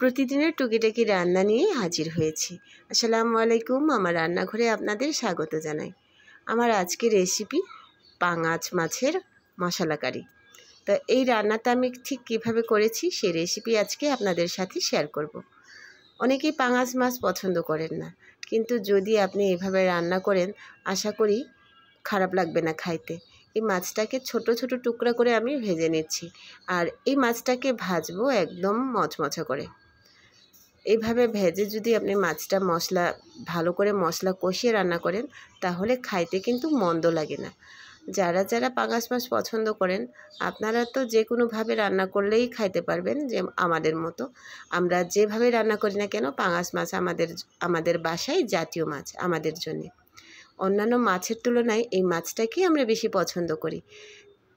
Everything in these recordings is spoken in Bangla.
প্রতিদিনের টুকিটাকি রান্না নিয়ে হাজির হয়েছি। আসসালামু আলাইকুম। আমার রান্নাঘরে আপনাদের স্বাগত জানাই। আমার আজকের রেসিপি পাঙাশ মাছের মশলা কারি। তো এই রান্নাটা আমি ঠিক কীভাবে করেছি সেই রেসিপি আজকে আপনাদের সাথে শেয়ার করব। অনেকেই পাঙাশ মাছ পছন্দ করেন না, কিন্তু যদি আপনি এভাবে রান্না করেন আশা করি খারাপ লাগবে না খাইতে। এই মাছটাকে ছোট ছোট টুকরা করে আমি ভেজে নিচ্ছি, আর এই মাছটাকে ভাজবো একদম মচমচা করে। এইভাবে ভেজে যদি আপনি মাছটা ভালো করে মশলা কষিয়ে রান্না করেন তাহলে খাইতে কিন্তু মন্দ লাগে না। যারা যারা পাঙাশ মাছ পছন্দ করেন আপনারা তো যে কোনোভাবে রান্না করলেই খাইতে পারবেন, যে আমাদের মতো আমরা যেভাবে রান্না করি না কেন পাঙাশ মাছ আমাদের বাসায় জাতীয় মাছ। আমাদের জন্যে অন্যান্য মাছের তুলনায় এই মাছটাকেই আমরা বেশি পছন্দ করি।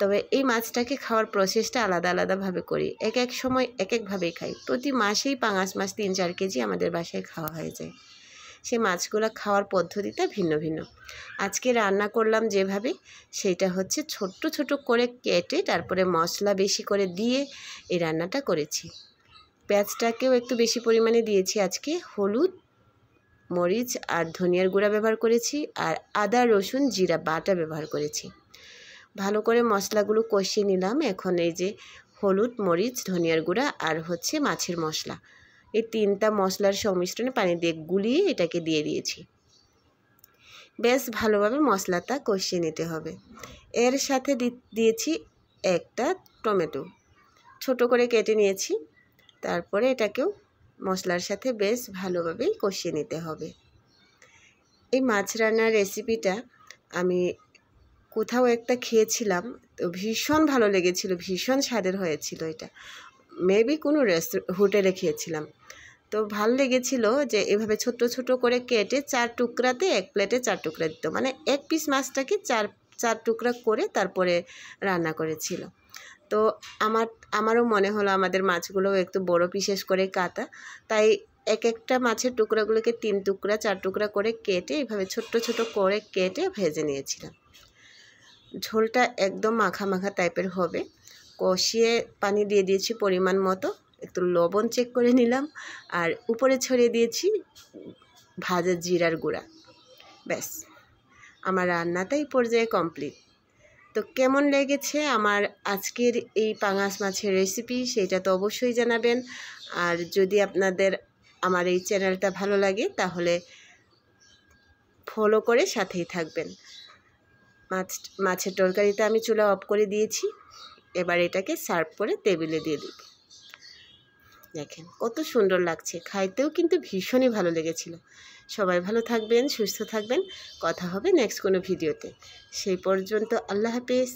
তবে এই মাছটাকে খাওয়ার প্রসেসটা আলাদা আলাদাভাবে করি, এক এক সময় এক একভাবেই খাই। প্রতি মাসেই পাঙাশ মাছ 3-4 কেজি আমাদের বাসায় খাওয়া হয়ে যায়। সেই মাছগুলো খাওয়ার পদ্ধতিটা ভিন্ন ভিন্ন। আজকে রান্না করলাম যেভাবে, সেইটা হচ্ছে ছোট্ট ছোট করে কেটে তারপরে মশলা বেশি করে দিয়ে এই রান্নাটা করেছি। পেঁয়াজটাকেও একটু বেশি পরিমাণে দিয়েছি আজকে। হলুদ, মরিচ আর ধনিয়ার গুঁড়া ব্যবহার করেছি, আর আদা রসুন জিরা বাটা ব্যবহার করেছি। ভালো করে মশলাগুলো কষিয়ে নিলাম। এখন এই যে হলুদ, মরিচ, ধনিয়ার গুঁড়া আর হচ্ছে মাছের মশলা, এই 3টা মশলার সংমিশ্রণে পানি দিয়ে গুলিয়ে এটাকে দিয়ে দিয়েছি। বেশ ভালোভাবে মশলাটা কষিয়ে নিতে হবে। এর সাথে দিয়েছি একটা টমেটো, ছোট করে কেটে নিয়েছি। তারপরে এটাকেও মশলার সাথে বেশ ভালোভাবেই কষিয়ে নিতে হবে। এই মাছ রান্নার রেসিপিটা আমি কোথাও একটা খেয়েছিলাম, তো ভীষণ ভালো লেগেছিল, ভীষণ স্বাদের হয়েছিল। এটা মেবি কোনো হোটেলে খেয়েছিলাম। তো ভালো লেগেছিল যে এভাবে ছোট ছোট করে কেটে 4 টুকরাতে 1 প্লেটে 4 টুকরা দিত, মানে 1 পিস মাছটাকে 4 টুকরা করে তারপরে রান্না করেছিল। তো আমারও মনে হলো আমাদের মাছগুলো একটু বড় পিসেস করে কাটা, তাই এক একটা মাছের টুকরাগুলোকে 3 টুকরা 4 টুকরা করে কেটে এভাবে ছোট্ট ছোট করে কেটে ভেজে নিয়েছিলাম। ঝোলটা একদম মাখা মাখা টাইপের হবে। কষিয়ে পানি দিয়ে দিয়েছি পরিমাণ মতো, একটু লবণ চেক করে নিলাম, আর উপরে ছড়িয়ে দিয়েছি ভাজা জিরার গুঁড়া। ব্যাস, আমার রান্নাটা এই পর্যায়ে কমপ্লিট। তো কেমন লেগেছে আমার আজকের এই পাঙাশ মাছের রেসিপি সেটা তো অবশ্যই জানাবেন। আর যদি আপনাদের আমার এই চ্যানেলটা ভালো লাগে তাহলে ফলো করে সাথেই থাকবেন। মাছের তরকারিটা আমি চুলা অফ করে দিয়েছি। এবার এটাকে সার্ভ করে টেবিলে দিয়ে দিব। দেখেন কত সুন্দর লাগছে, খাইতেও কিন্তু ভীষণই ভালো লেগেছিল। সবাই ভালো থাকবেন, সুস্থ থাকবেন। কথা হবে নেক্সট কোনো ভিডিওতে। সেই পর্যন্ত আল্লাহ হাফেজ।